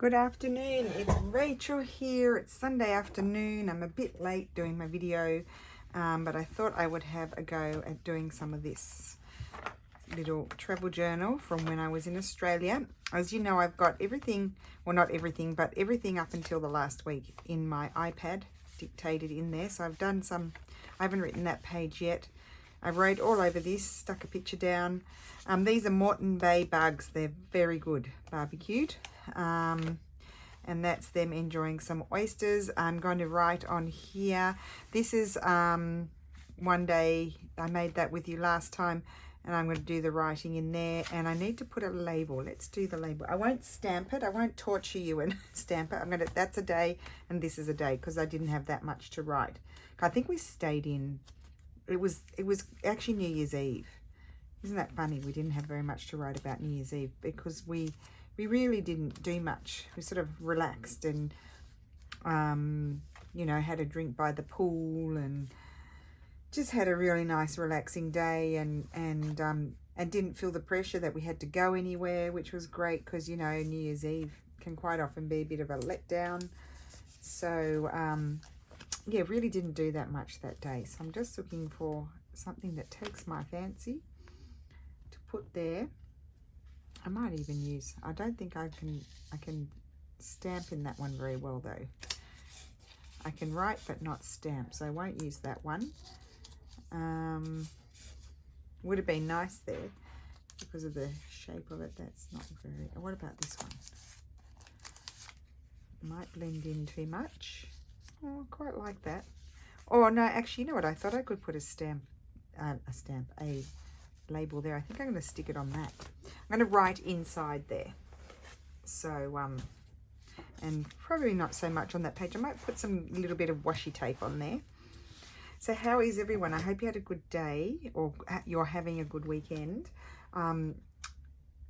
Good afternoon, it's Rachel here. It's Sunday afternoon. I'm a bit late doing my video, but I thought I would have a go at doing some of this little travel journal from when I was in Australia. As you know, I've got everything, well not everything, but everything up until the last week in my iPad dictated in there. So I've done some, I haven't written that page yet. I wrote all over this, stuck a picture down. These are Moreton Bay bugs. They're very good barbecued. And that's them enjoying some oysters. I'm going to write on here. This is one day, I made that with you last time, and I'm going to do the writing in there, and I need to put a label. Let's do the label. I won't stamp it. I won't torture you and stamp it. That's a day and this is a day because I didn't have that much to write. I think we stayed in, it was actually New Year's Eve. Isn't that funny? We didn't have very much to write about New Year's Eve because we really didn't do much. We sort of relaxed and, you know, had a drink by the pool and just had a really nice relaxing day and didn't feel the pressure that we had to go anywhere, which was great because, you know, New Year's Eve can quite often be a bit of a letdown. So, yeah, really didn't do that much that day. So I'm just looking for something that takes my fancy to put there. I might even use, I don't think I can stamp in that one very well though. I can write but not stamp, so I won't use that one. Would have been nice there because of the shape of it. That's not very, what about this one? Might blend in too much. Oh, I quite like that. Oh no, actually, you know what? I thought I could put a label there. I think I'm going to stick it on that. I'm going to write inside there. So, and probably not so much on that page. I might put some little bit of washi tape on there. So how is everyone? I hope you had a good day or you're having a good weekend.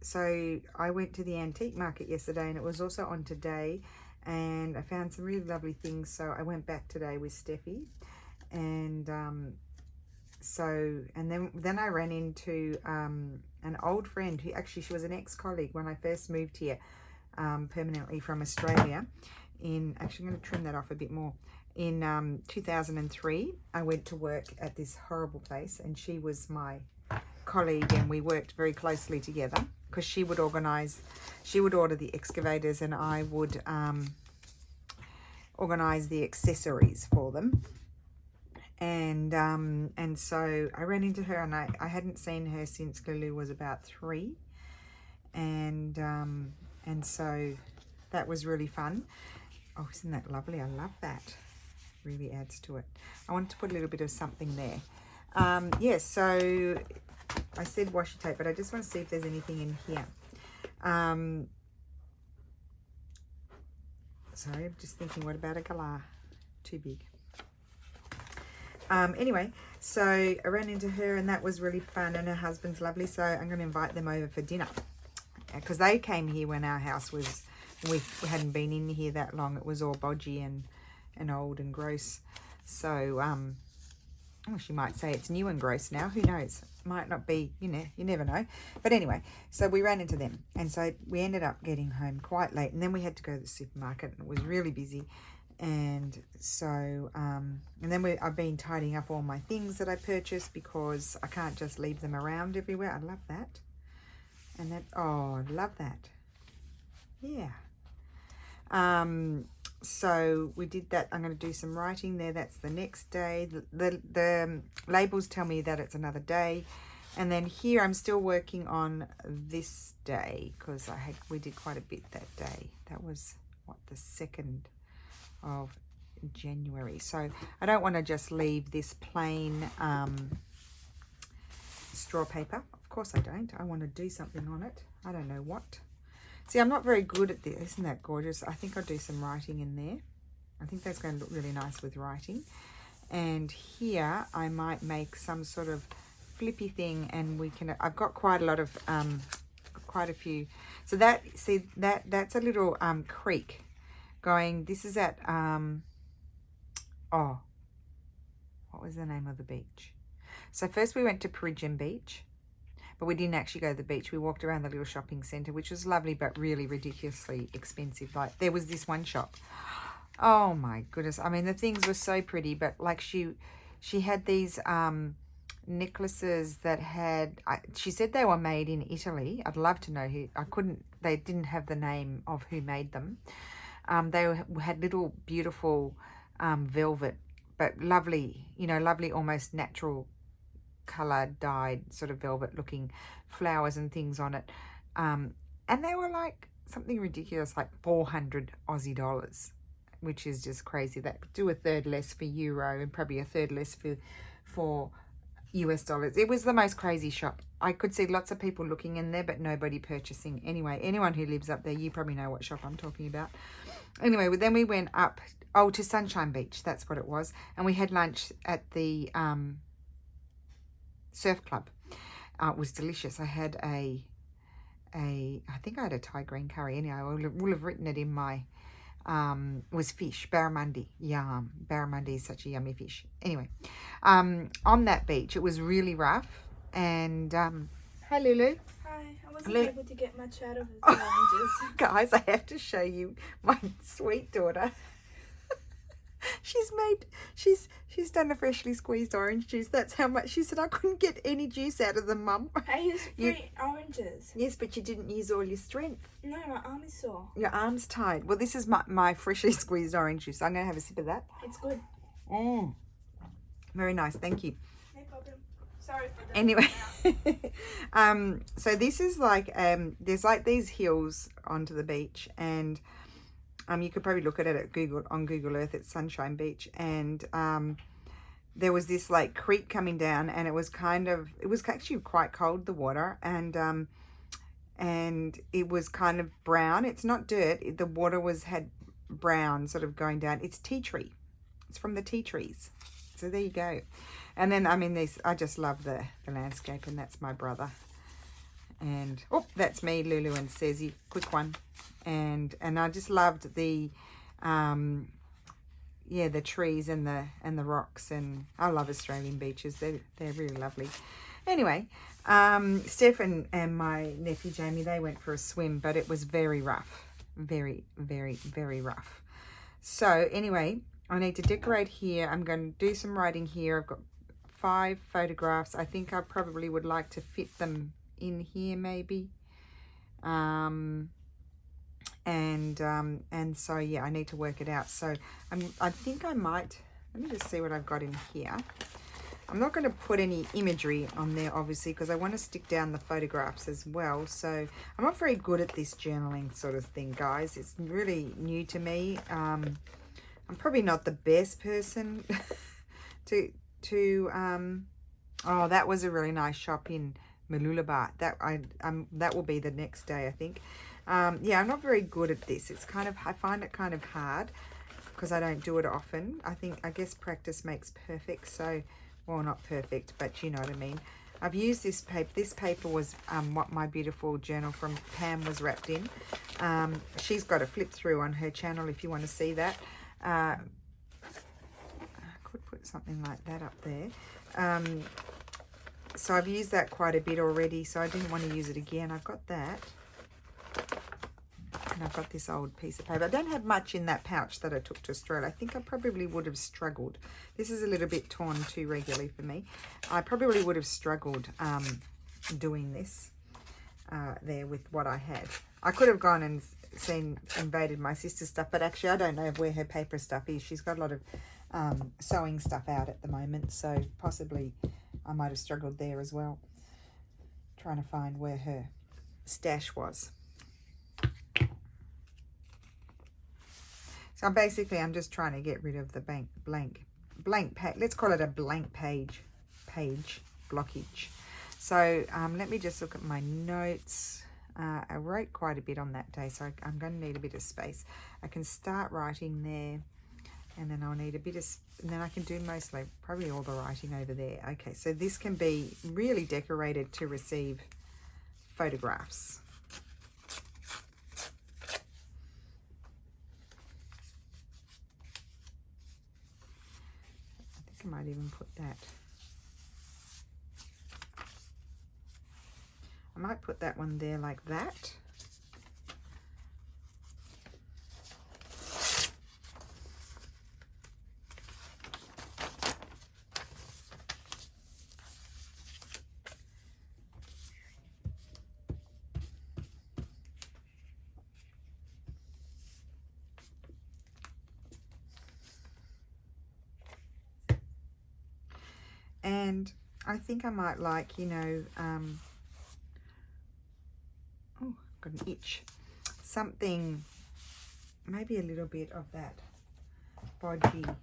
So I went to the antique market yesterday and it was also on today and I found some really lovely things. So I went back today with Steffi and then I ran into an old friend who actually, she was an ex-colleague when I first moved here permanently from Australia in, actually I'm going to trim that off a bit more. In 2003, I went to work at this horrible place and she was my colleague and we worked very closely together because she would organise, she would order the excavators and I would organise the accessories for them. And so I ran into her and I hadn't seen her since Lulu was about 3. And so that was really fun. Oh, isn't that lovely? I love that. Really adds to it. I wanted to put a little bit of something there. Yeah, so I said washi tape, but I just want to see if there's anything in here. Sorry, I'm just thinking, what about a galah? Too big. Anyway, so I ran into her and that was really fun and her husband's lovely. So I'm going to invite them over for dinner because they came here when our house was, we hadn't been in here that long. It was all bodgy and old and gross. So, oh, she might say it's new and gross now. Who knows? Might not be, you know, you never know. But anyway, so we ran into them. And so we ended up getting home quite late. And then we had to go to the supermarket and it was really busy. And so, and then I've been tidying up all my things that I purchased because I can't just leave them around everywhere. I love that. And that, oh, I love that. Yeah. So we did that. I'm going to do some writing there. That's the next day. The labels tell me that it's another day. And then here I'm still working on this day because we did quite a bit that day. That was, what, the 2nd of January. So I don't want to just leave this plain straw paper. Of course I don't. I want to do something on it. I don't know what. See, I'm not very good at this. Isn't that gorgeous? I think I'll do some writing in there. I think that's going to look really nice with writing. And here I might make some sort of flippy thing and we can, I've got quite a lot of, quite a few. So that, see, that's a little creek going, this is at, oh, what was the name of the beach? So first we went to Peregian Beach. but we didn't actually go to the beach. We walked around the little shopping centre, which was lovely, but really ridiculously expensive. Like, there was this one shop. Oh my goodness. I mean, the things were so pretty, but like she had these necklaces that had, she said they were made in Italy. I'd love to know who. They didn't have the name of who made them. They had little beautiful velvet, but lovely, you know, lovely, almost natural colour dyed sort of velvet looking flowers and things on it. And they were like something ridiculous, like 400 Aussie dollars, which is just crazy. That could do a third less for euro and probably a third less for US dollars. It was the most crazy shop. I could see lots of people looking in there, but nobody purchasing. Anyway, anyone who lives up there, you probably know what shop I'm talking about. Anyway, then we went up, to Sunshine Beach. That's what it was. And we had lunch at the surf club. It was delicious. I had I think I had a Thai green curry. Anyway, I will have written it in my, was fish, barramundi. Yum. Barramundi is such a yummy fish. Anyway, on that beach, it was really rough. And, hi, Lulu. Hi. I wasn't able to get much out of the oranges. Guys, I have to show you my sweet daughter. She's done a freshly squeezed orange juice. That's how much. She said, I couldn't get any juice out of them, Mum. I used 3 oranges. Yes, but you didn't use all your strength. No, my arm is sore. Your arm's tied. Well, this is my freshly squeezed orange juice. I'm going to have a sip of that. It's good. Very nice. Thank you. No problem. Sorry for that. Anyway, so this is like, there's like these hills onto the beach, and you could probably look at it on Google Earth. It's Sunshine Beach, and there was this like creek coming down, and it was actually quite cold, the water, and it was kind of brown. It's not dirt. The water had brown sort of going down. It's tea tree. It's from the tea trees. So there you go. And then, I mean, I just love the landscape, and that's my brother. And, that's me, Lulu and Cezi. Quick one. And I just loved the trees and the rocks, and I love Australian beaches. They're really lovely. Anyway, Steph and my nephew Jamie, they went for a swim, but it was very rough. Very, very, very rough. So anyway, I need to decorate here. I'm going to do some writing here. I've got 5 photographs. I think I probably would like to fit them in here maybe. And so yeah, I need to work it out. So I think I might, let me just see what I've got in here. I'm not going to put any imagery on there, obviously, because I want to stick down the photographs as well. So I'm not very good at this journaling sort of thing, guys. It's really new to me. I'm probably not the best person to oh, that was a really nice shop in Mooloolaba. That will be the next day, I think. Yeah, I'm not very good at this. It's kind of, I find it kind of hard because I don't do it often. I guess practice makes perfect. So, well, not perfect, but you know what I mean. I've used this paper. This paper was what my beautiful journal from Pam was wrapped in. She's got a flip through on her channel if you want to see that. I could put something like that up there. So I've used that quite a bit already, so I didn't want to use it again. I've got that. And I've got this old piece of paper. I don't have much in that pouch that I took to Australia. I think I probably would have struggled. This is a little bit torn too regularly for me. I probably would have struggled doing this there with what I had. I could have gone and invaded my sister's stuff, but actually I don't know where her paper stuff is. She's got a lot of sewing stuff out at the moment, so possibly I might have struggled there as well, trying to find where her stash was. So basically I'm just trying to get rid of the blank page. Let's call it a blank page blockage. So let me just look at my notes. I wrote quite a bit on that day, so I'm going to need a bit of space. I can start writing there, and then I'll need a bit of, and then I can do mostly, probably all the writing over there. Okay, so this can be really decorated to receive photographs. I might even put that. I might put that one there like that. And I think I might like, you know, oh, got an itch. Something, maybe a little bit of that bodgy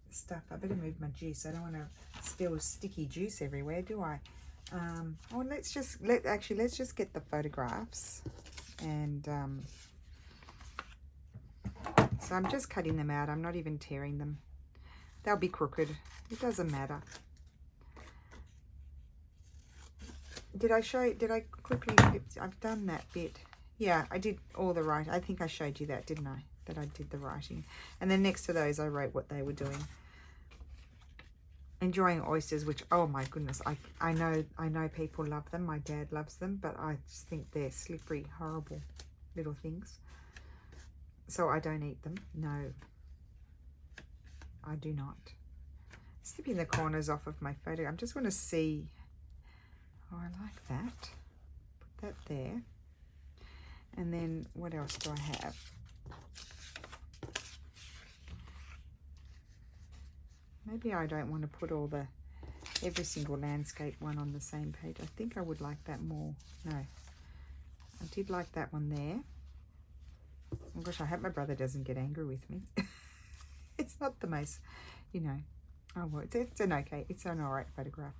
stuff. I better move my juice. I don't want to spill sticky juice everywhere, do I? Well, let's just get the photographs. And so I'm just cutting them out. I'm not even tearing them. They'll be crooked. It doesn't matter. Did I quickly, I've done that bit. Yeah, I did all the writing. I think I showed you that, didn't I? That I did the writing. And then next to those, I wrote what they were doing. Enjoying oysters, which, oh my goodness, I know people love them. My dad loves them, but I just think they're slippery, horrible little things. So I don't eat them. No, I do not. Snipping the corners off of my photo. I'm just want to see. Oh, I like that. Put that there. And then what else do I have? Maybe I don't want to put every single landscape one on the same page. I think I would like that more. No, I did like that one there. Oh gosh, I hope my brother doesn't get angry with me. It's not the most, you know. Oh well, it's an alright photograph.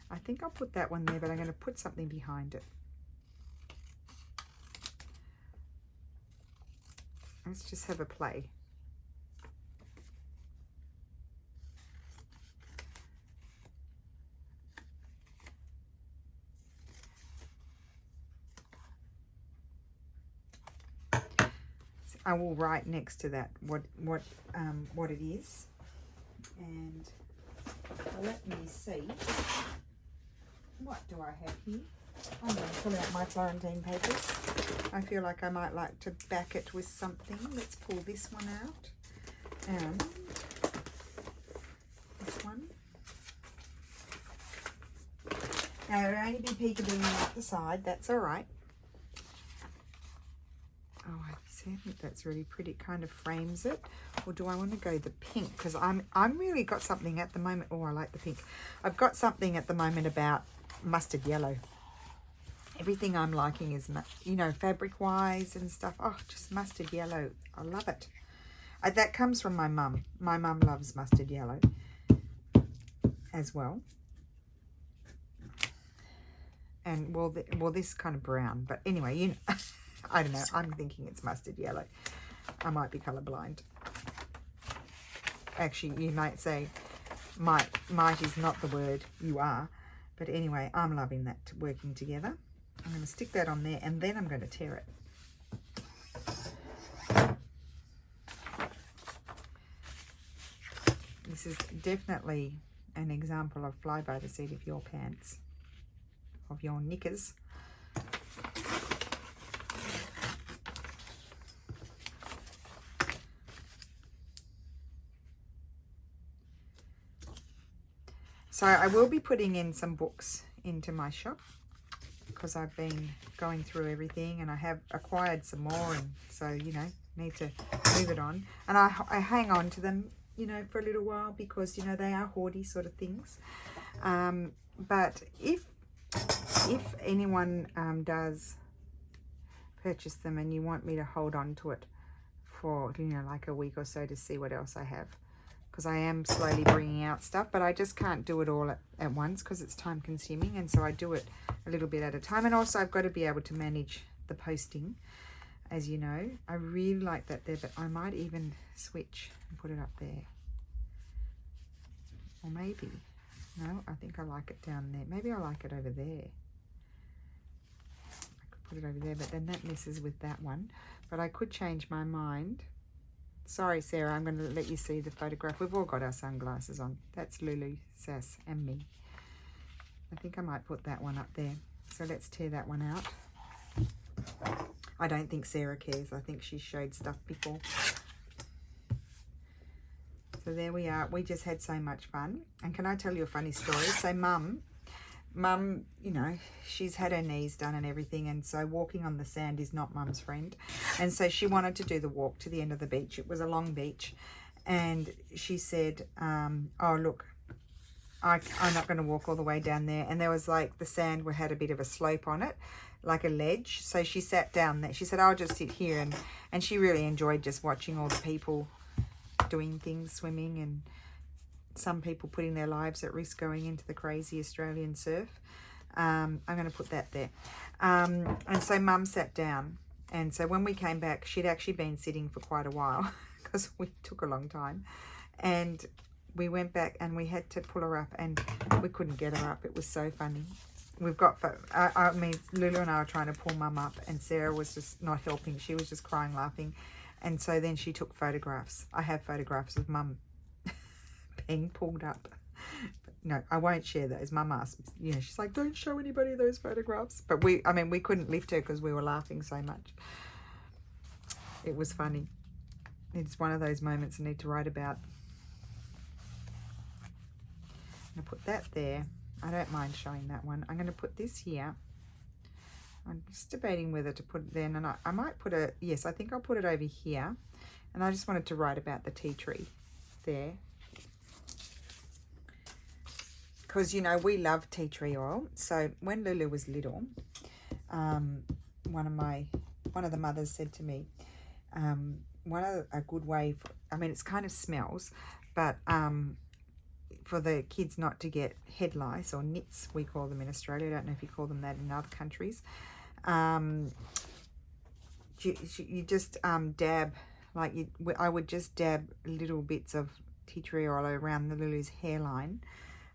I think I'll put that one there, but I'm going to put something behind it. Let's just have a play. I will write next to that what it is, and let me see. What do I have here? I'm going to pull out my Florentine papers. I feel like I might like to back it with something. Let's pull this one out. And this one. Now, it'll only be peekaboo out the side. That's all right. Oh, I think that's really pretty. It kind of frames it. Or do I want to go the pink? Because I'm really got something at the moment. Oh, I like the pink. I've got something at the moment about mustard yellow. Everything I'm liking is, you know, fabric wise and stuff. Oh, just mustard yellow. I love it. That comes from my mum. My mum loves mustard yellow as well. And well, this kind of brown. But anyway, you know, I don't know. I'm thinking it's mustard yellow. I might be colorblind. Actually, you might say might is not the word. You are. But anyway, I'm loving that working together. I'm going to stick that on there, and then I'm going to tear it. This is definitely an example of fly by the seat of your pants, of your knickers. So I will be putting in some books into my shop, because I've been going through everything, and I have acquired some more, and so, you know, need to move it on. And I hang on to them, you know, for a little while, because, you know, they are hoardy sort of things. But if anyone does purchase them and you want me to hold on to it for, you know, like a week or so to see what else I have, because I am slowly bringing out stuff, but I just can't do it all at once because it's time consuming, and so I do it a little bit at a time. And also I've got to be able to manage the posting, as you know. I really like that there, but I might even switch and put it up there. Or maybe, no, I think I like it down there. Maybe I like it over there. I could put it over there, but then that messes with that one. But I could change my mind. Sorry, Sarah, I'm going to let you see the photograph. We've all got our sunglasses on. That's Lulu, Sass, and me. I think I might put that one up there. So let's tear that one out. I don't think Sarah cares. I think she's showed stuff before. So there we are. We just had so much fun. And can I tell you a funny story? So Mum, you know, she's had her knees done and everything, and so walking on the sand is not Mum's friend. And so she wanted to do the walk to the end of the beach. It was a long beach. And she said, oh, look, I'm not going to walk all the way down there. And there was like the sand had a bit of a slope on it, like a ledge. So she sat down there. She said, I'll just sit here. And she really enjoyed just watching all the people doing things, swimming, and some people putting their lives at risk going into the crazy Australian surf. I'm going to put that there. And so Mum sat down. And so when we came back, she'd actually been sitting for quite a while because we took a long time. And we went back and we had to pull her up and we couldn't get her up. It was so funny. We've got, I mean, Lulu and I were trying to pull Mum up and Sarah was just not helping. She was just crying, laughing. And so then she took photographs. I have photographs of Mum being pulled up. No, I won't share those. Mum asked, you know, she's like, don't show anybody those photographs. But we couldn't lift her because we were laughing so much. It was funny. It's one of those moments I need to write about. I'm going to put that there. I don't mind showing that one. I'm going to put this here. I'm just debating whether to put it there. And I might put it, yes, I think I'll put it over here. And I just wanted to write about the tea tree there. Because, you know, we love tea tree oil. So when Lulu was little, one of the mothers said to me, a good way for, I mean, it's kind of smells, but for the kids not to get head lice or nits, we call them in Australia. I don't know if you call them that in other countries. You just dab, like I would just dab little bits of tea tree oil around the Lulu's hairline.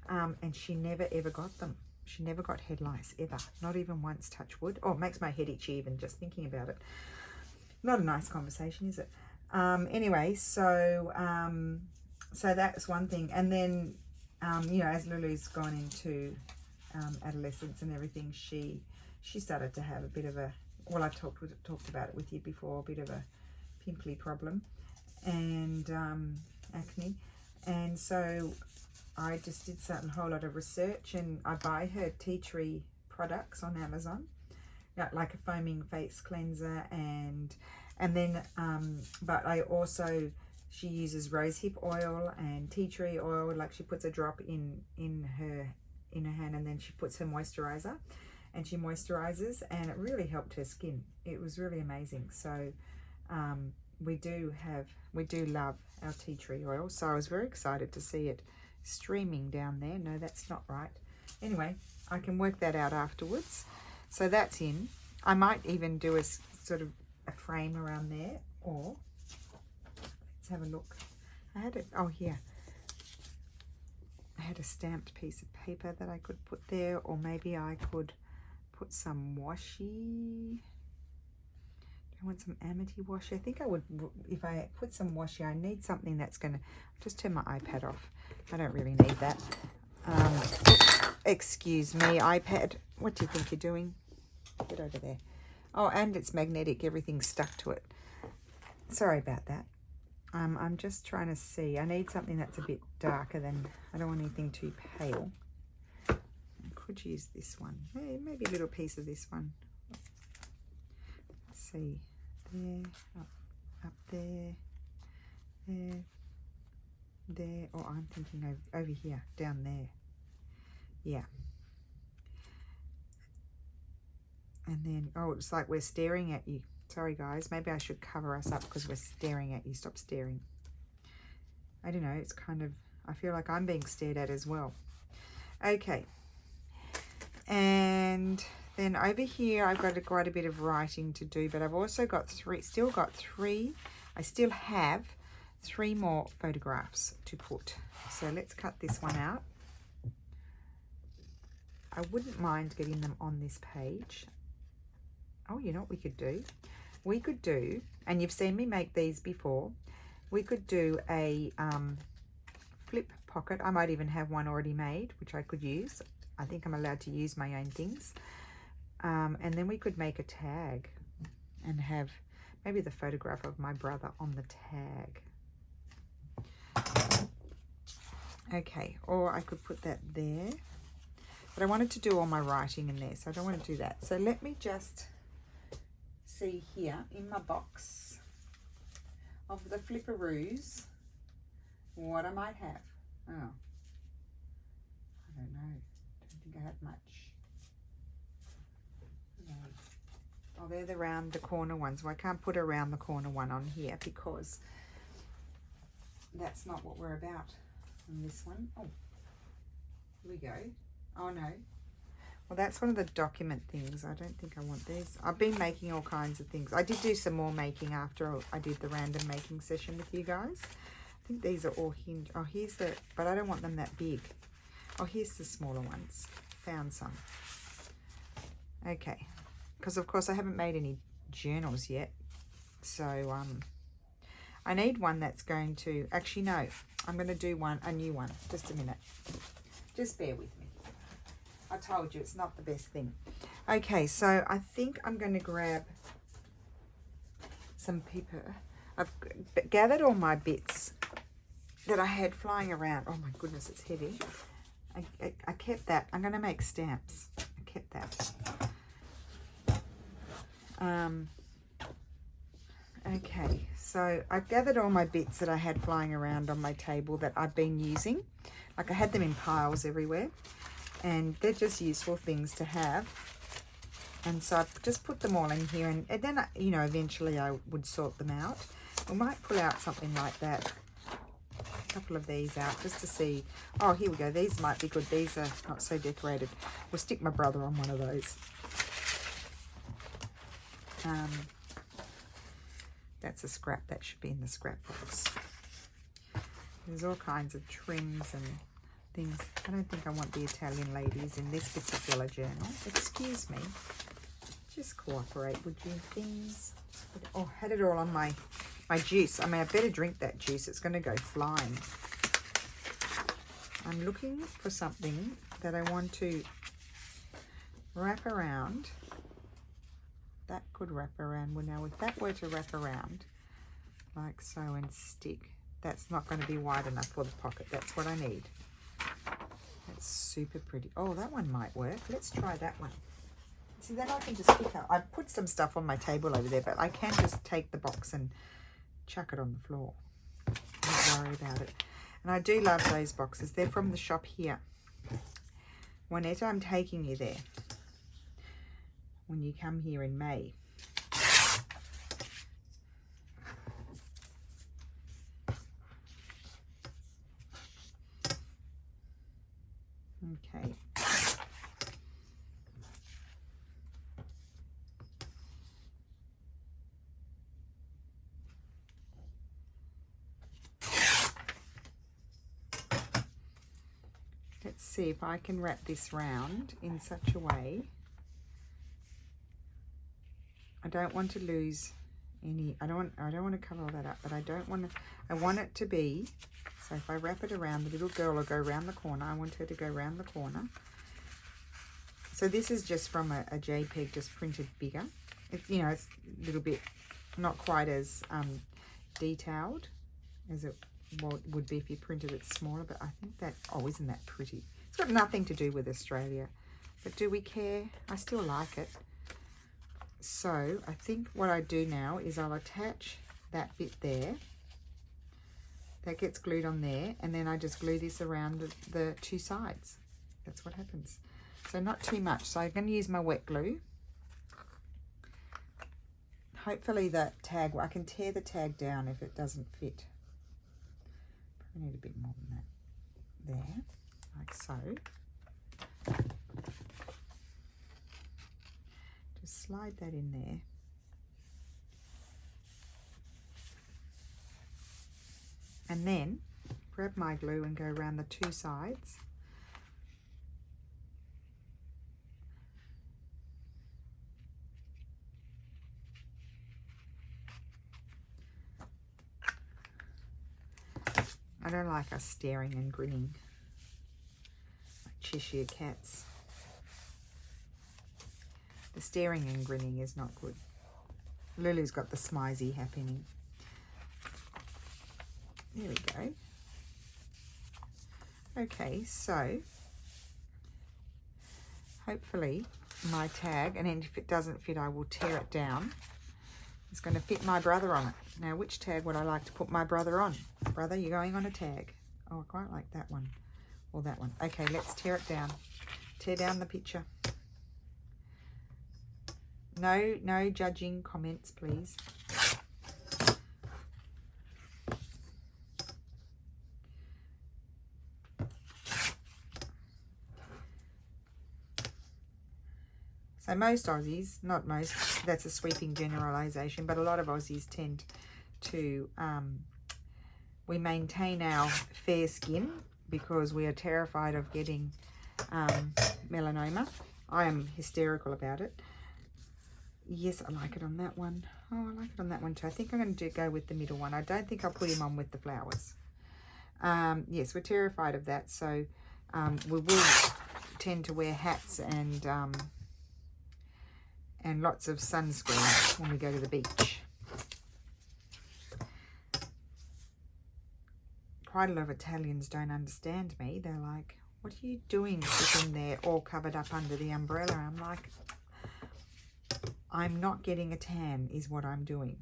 And she never ever got them. She never got head lice ever, not even once, touch wood. Oh, it makes my head itchy even just thinking about it. Not a nice conversation, is it? Anyway, so that's one thing. And then, you know, as Lulu's gone into adolescence and everything, she started to have a bit of a, well, I've talked about it with you before, a bit of a pimply problem and acne. And so I just did a whole lot of research, and I buy her tea tree products on Amazon, like a foaming face cleanser, and then but I also, she uses rosehip oil and tea tree oil. Like she puts a drop in her hand, and then she puts her moisturizer, and she moisturizes, and it really helped her skin. It was really amazing. So we do love our tea tree oil. So I was very excited to see it streaming down there. No, that's not right. Anyway, I can work that out afterwards. So that's in. I might even do a sort of a frame around there, or let's have a look. I had it, oh here. I had a stamped piece of paper that I could put there, or maybe I could put some washi. I want some amity washi. I think I would, if I put some washi, I need something that's going to, just turn my iPad off. I don't really need that. Excuse me, iPad. What do you think you're doing? Get over there. Oh, and it's magnetic. Everything's stuck to it. Sorry about that. I'm just trying to see. I need something that's a bit darker than, I don't want anything too pale. I could use this one. Maybe a little piece of this one. Let's see. There, up there, there. Oh, I'm thinking over here, down there. Yeah. And then, oh, it's like we're staring at you. Sorry, guys. Maybe I should cover us up because we're staring at you. Stop staring. I don't know. It's kind of, I feel like I'm being stared at as well. Okay. And then over here, I've got quite a bit of writing to do, but I've also got I still have three more photographs to put. So let's cut this one out. I wouldn't mind getting them on this page. Oh, you know what we could do? We could do, and you've seen me make these before, we could do a flip pocket. I might even have one already made, which I could use. I think I'm allowed to use my own things. And then we could make a tag and have maybe the photograph of my brother on the tag. Okay, or I could put that there. But I wanted to do all my writing in there, so I don't want to do that. So let me just see here in my box of the flipperoos what I might have. Oh, I don't know. Don't think I have much. No. Oh, they're the round the corner ones. Well, I can't put a round the corner one on here because that's not what we're about on this one. Oh, here we go. Oh no. Well, that's one of the document things. I don't think I want these. I've been making all kinds of things. I did do some more making after I did the random making session with you guys. I think these are all hinged. Oh, here's the, but I don't want them that big. Oh, here's the smaller ones. Found some. Okay. Because of course I haven't made any journals yet. So I need one that's going to, actually no, I'm going to do a new one. Just a minute. Just bear with me. I told you it's not the best thing. Okay, so I think I'm going to grab some paper. I've gathered all my bits that I had flying around. Oh my goodness, it's heavy. I kept that. I'm going to make stamps. I kept that. Okay, so I've gathered all my bits that I had flying around on my table that I've been using. Like I had them in piles everywhere, and they're just useful things to have. And so I've just put them all in here, and then, you know, eventually I would sort them out. We might pull out something like that, a couple of these out just to see. Oh, here we go. These might be good. These are not so decorated. We'll stick my brother on one of those. That's a scrap. That should be in the scrap box. There's all kinds of trims and things. I don't think I want the Italian ladies in this particular journal. Excuse me. Just cooperate, would you, things? Oh, had it all on my juice. I mean, I better drink that juice. It's going to go flying. I'm looking for something that I want to wrap around. That could wrap around. Well, now if that were to wrap around like so and stick, that's not going to be wide enough for the pocket. That's what I need. That's super pretty. Oh, that one might work. Let's try that one. See, then I can just pick up. I put some stuff on my table over there, but I can just take the box and chuck it on the floor. Don't worry about it. And I do love those boxes. They're from the shop here. Juanetta, I'm taking you there when you come here in May. Okay. Let's see if I can wrap this round in such a way. I don't want to lose any. I don't want to cover all that up, but I don't want to. I want it to be. So if I wrap it around, the little girl will go around the corner. I want her to go around the corner. So this is just from a JPEG, just printed bigger. It's, you know, it's a little bit not quite as detailed as it would be if you printed it smaller, but I think that, oh, isn't that pretty? It's got nothing to do with Australia, but do we care? I still like it. So I think what I do now is I'll attach that bit there. That gets glued on there, and then I just glue this around the two sides. That's what happens. So not too much. So I'm going to use my wet glue. Hopefully that tag, I can tear the tag down if it doesn't fit. Probably need a bit more than that. There, like so. Just slide that in there. And then grab my glue and go around the two sides. I don't like us staring and grinning. My Cheshire cats. The staring and grinning is not good. Lulu's got the smizey happening. There we go. Okay, so hopefully my tag, and then if it doesn't fit, I will tear it down. It's going to fit my brother on it. Now, which tag would I like to put my brother on? Brother, you're going on a tag. Oh, I quite like that one. Or that one. Okay, let's tear it down. Tear down the picture. No judging comments, please. So most Aussies, not most, that's a sweeping generalisation, but a lot of Aussies tend to, we maintain our fair skin because we are terrified of getting melanoma. I am hysterical about it. Yes, I like it on that one. Oh, I like it on that one too. I think I'm going to go with the middle one. I don't think I'll put him on with the flowers. Yes, we're terrified of that, so we will tend to wear hats and lots of sunscreen when we go to the beach. Quite a lot of Italians don't understand me. They're like, what are you doing sitting there all covered up under the umbrella? I'm like, I'm not getting a tan is what I'm doing.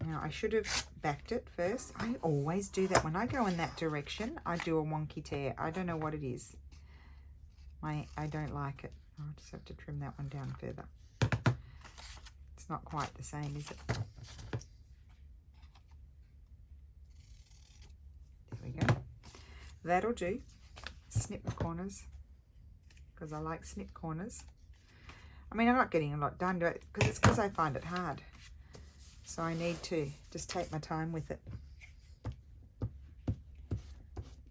Now, I should have backed it first. I always do that. When I go in that direction, I do a wonky tear. I don't know what it is. I don't like it. I'll just have to trim that one down further. It's not quite the same, is it? There we go. That'll do. Snip the corners because I like snip corners. I mean, I'm not getting a lot done because it's because I find it hard. So I need to just take my time with it.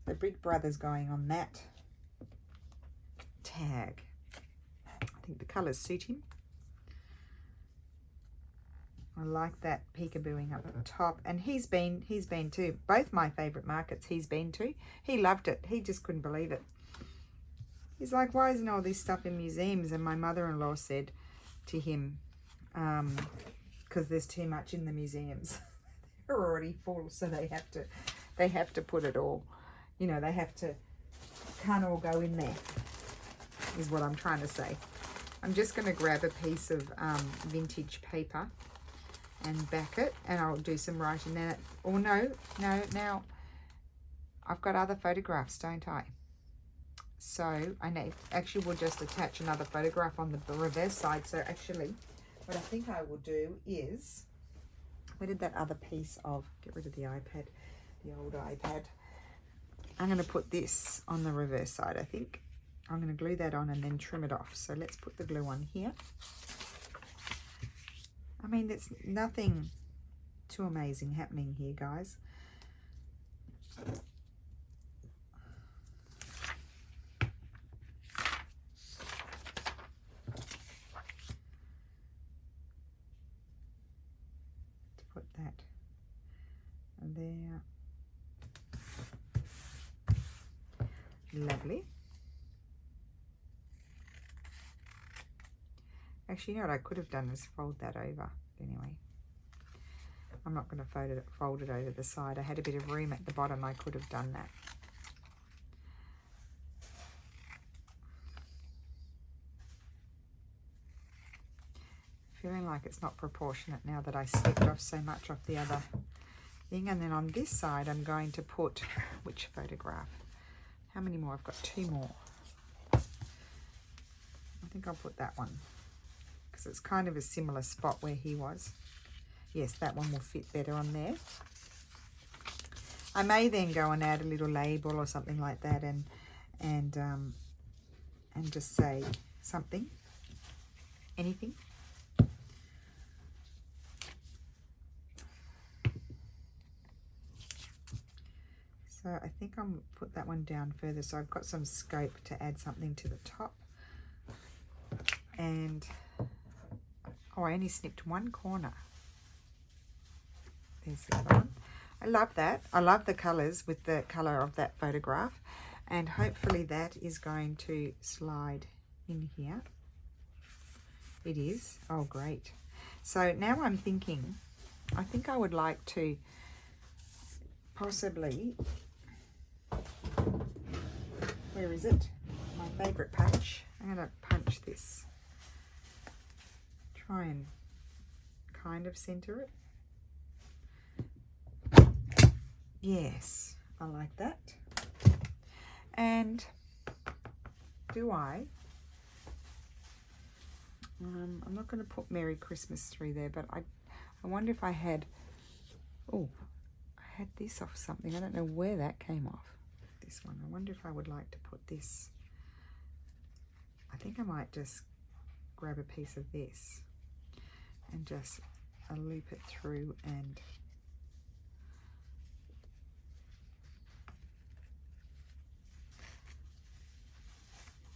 So Big Brother's going on that tag. I think the colours suit him. I like that peekabooing up at the top. And he's been to both my favourite markets he's been to. He loved it. He just couldn't believe it. He's like, why isn't all this stuff in museums? And my mother-in-law said to him, because there's too much in the museums. They're already full, so they have to put it all, you know, can't all go in there, is what I'm trying to say. I'm just going to grab a piece of vintage paper and back it, and I'll do some writing in it. Or no, now I've got other photographs, don't I? So actually we'll just attach another photograph on the reverse side. So actually what I think I will do is, where did that other piece of, get rid of the iPad, the old iPad. I'm going to put this on the reverse side, I think. I'm going to glue that on and then trim it off. So let's put the glue on here. I mean, there's nothing too amazing happening here, guys. Put that there. Lovely. Actually, you know what I could have done is fold that over. Anyway, I'm not going to fold it over the side. I had a bit of room at the bottom. I could have done that. Feeling like it's not proportionate now that I slipped off so much off the other thing. And then on this side, I'm going to put, which photograph? How many more? I've got 2 more. I think I'll put that one, because it's kind of a similar spot where he was. Yes, that one will fit better on there. I may then go and add a little label or something like that, and just say something, anything. So I think I'll put that one down further, so I've got some scope to add something to the top. And, oh, I only snipped one corner. There's the other one. I love that. I love the colours with the colour of that photograph. And hopefully that is going to slide in here. It is. Oh, great. So now I'm thinking, I think I would like to possibly, where is it? My favourite punch. I'm going to punch this. Try and kind of centre it. Yes, I like that. And do I? I'm not going to put Merry Christmas through there, but I wonder if I had, oh, I had this off something. I don't know where that came off. This one. I wonder if I would like to put this. I think I might just grab a piece of this and just loop it through and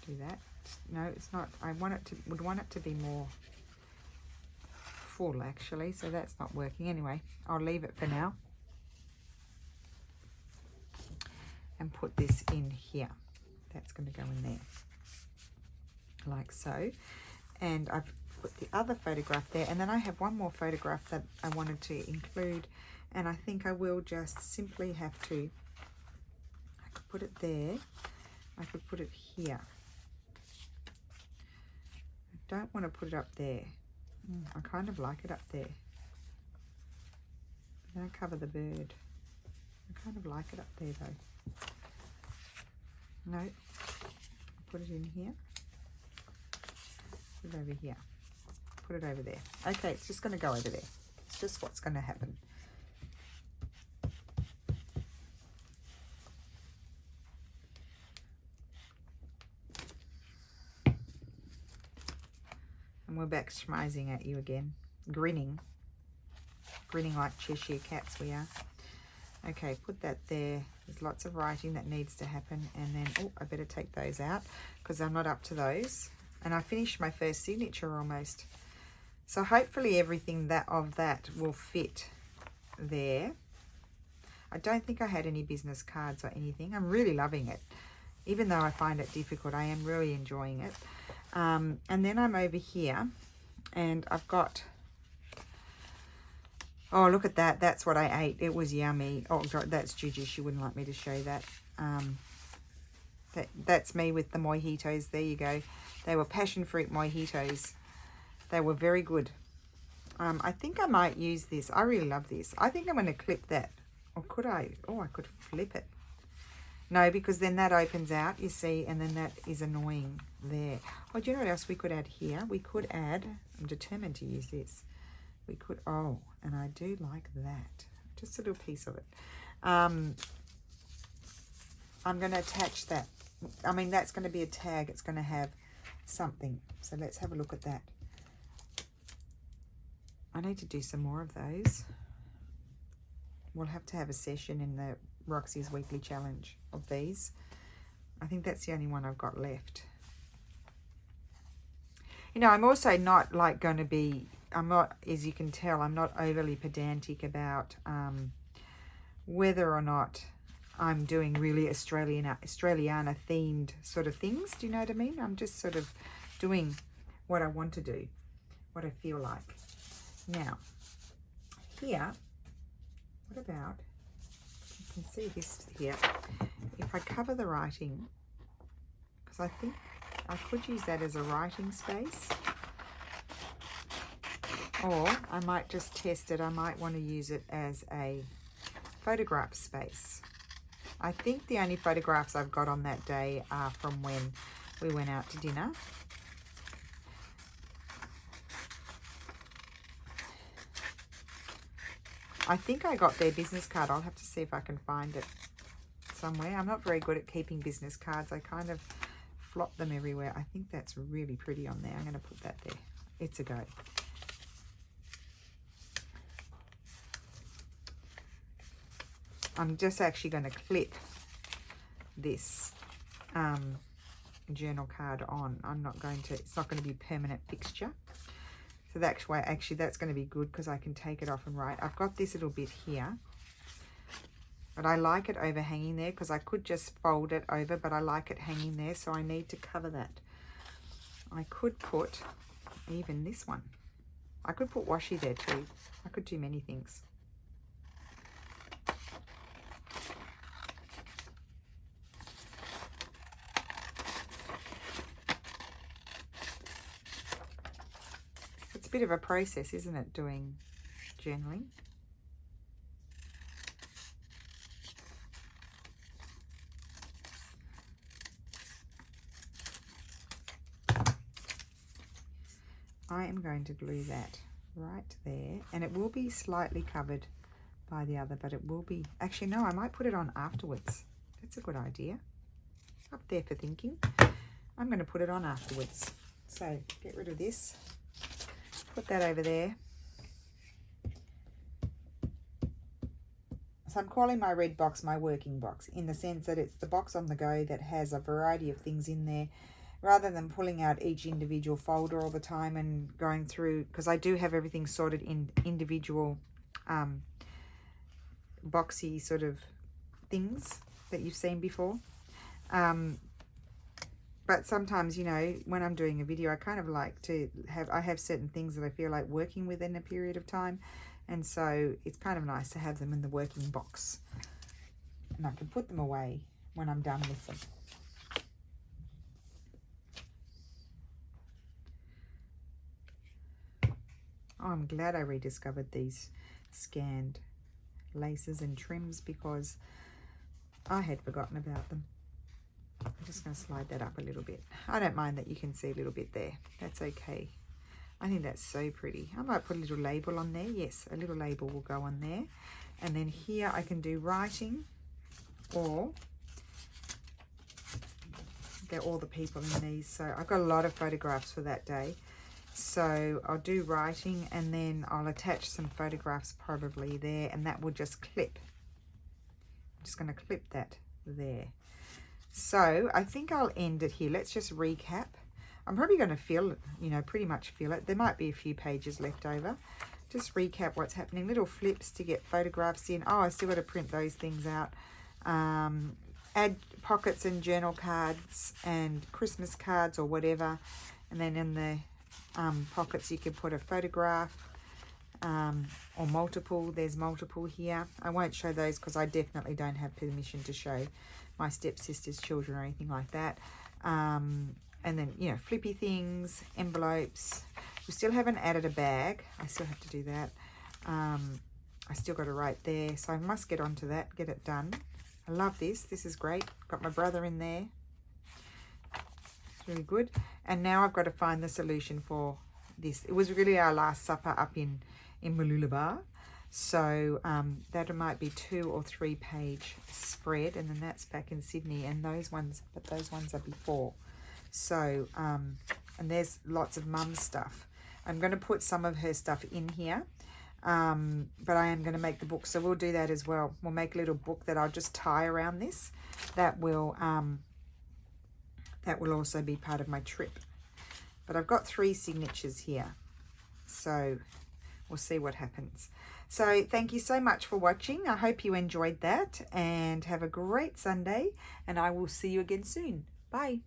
do that. No, it's not. I want it to, would want it to be more full actually, so that's not working. Anyway, I'll leave it for now and put this in here. That's going to go in there like so. And I've put the other photograph there, and then I have one more photograph that I wanted to include, and I think I will just simply have to, I could put it there, I could put it here. I don't want to put it up there. I kind of like it up there. I'm going to cover the bird. I kind of like it up there though. No, put it in here. Put it over here. Put it over there. Okay, it's just going to go over there. It's just what's going to happen. And we're back smizing at you again. Grinning. Grinning like Cheshire cats we are. Okay, put that there. There's lots of writing that needs to happen. And then, oh, I better take those out because I'm not up to those. And I finished my first signature almost. So hopefully everything of that will fit there. I don't think I had any business cards or anything. I'm really loving it. Even though I find it difficult, I am really enjoying it. And then I'm over here and I've got, oh, look at that. That's what I ate. It was yummy. Oh, God, that's Gigi. She wouldn't like me to show that. That's me with the mojitos. There you go. They were passion fruit mojitos. They were very good. I think I might use this. I really love this. I think I'm going to clip that. Or could I? Oh, I could flip it. No, because then that opens out, you see, and then that is annoying there. Oh, do you know what else we could add here? We could add, I'm determined to use this. We could, oh, and I do like that. Just a little piece of it. I'm going to attach that. I mean, that's going to be a tag. It's going to have something. So let's have a look at that. I need to do some more of those. We'll have to have a session in the Roxy's weekly challenge of these. I think that's the only one I've got left. You know, I'm also not like going to be, I'm not, as you can tell, I'm not overly pedantic about whether or not I'm doing really Australiana themed sort of things. Do you know what I mean? I'm just sort of doing what I want to do, what I feel like. Now, here, what about, you can see this here, if I cover the writing, because I think I could use that as a writing space, or I might just test it. I might want to use it as a photograph space. I think the only photographs I've got on that day are from when we went out to dinner. I think I got their business card. I'll have to see if I can find it somewhere. I'm not very good at keeping business cards. I kind of flop them everywhere. I think that's really pretty on there. I'm going to put that there. It's a go. I'm just actually going to clip this journal card on. I'm not going to, it's not going to be a permanent fixture. So that's why actually that's going to be good because I can take it off and write. I've got this little bit here, but I like it overhanging there because I could just fold it over, but I like it hanging there, so I need to cover that. I could put even this one. I could put washi there too. I could do many things. It's a bit of a process, isn't it, doing journaling? I am going to glue that right there, and it will be slightly covered by the other, but it will be, actually no, I might put it on afterwards. That's a good idea. Up there for thinking. I'm going to put it on afterwards. So get rid of this, put that over there. So I'm calling my red box my working box, in the sense that it's the box on the go that has a variety of things in there, rather than pulling out each individual folder all the time and going through, because I do have everything sorted in individual boxy sort of things that you've seen before. But sometimes, you know, when I'm doing a video, I kind of like to have certain things that I feel like working with in a period of time. And so it's kind of nice to have them in the working box. And I can put them away when I'm done with them. Oh, I'm glad I rediscovered these scanned laces and trims because I had forgotten about them. I'm just going to slide that up a little bit. I don't mind that you can see a little bit there. That's okay. I think that's so pretty. I might put a little label on there. Yes, a little label will go on there. And then here I can do writing, or get all the people in these. So I've got a lot of photographs for that day. So I'll do writing, and then I'll attach some photographs probably there, and that will just clip. I'm just going to clip that there. So I think I'll end it here. Let's just recap. I'm probably going to fill it, you know, pretty much fill it. There might be a few pages left over. Just recap what's happening. Little flips to get photographs in. Oh, I still got to print those things out. Add pockets and journal cards and Christmas cards or whatever. And then in the pockets you can put a photograph or multiple. There's multiple here. I won't show those because I definitely don't have permission to show my stepsister's children or anything like that. And then, you know, flippy things, envelopes. We still haven't added a bag. I still have to do that. I still got to write there, so I must get onto that, get it done. I love this. This is great. Got my brother in there. It's really good. And now I've got to find the solution for this. It was really our last supper up in Mooloolaba. So that might be 2 or 3 page spread, and then that's back in Sydney, and those ones, but those ones are before. So, and there's lots of mum's stuff. I'm going to put some of her stuff in here, but I am going to make the book, so we'll do that as well. We'll make a little book that I'll just tie around this. That will also be part of my trip. But I've got 3 signatures here, so we'll see what happens. So thank you so much for watching. I hope you enjoyed that, and have a great Sunday, and I will see you again soon. Bye.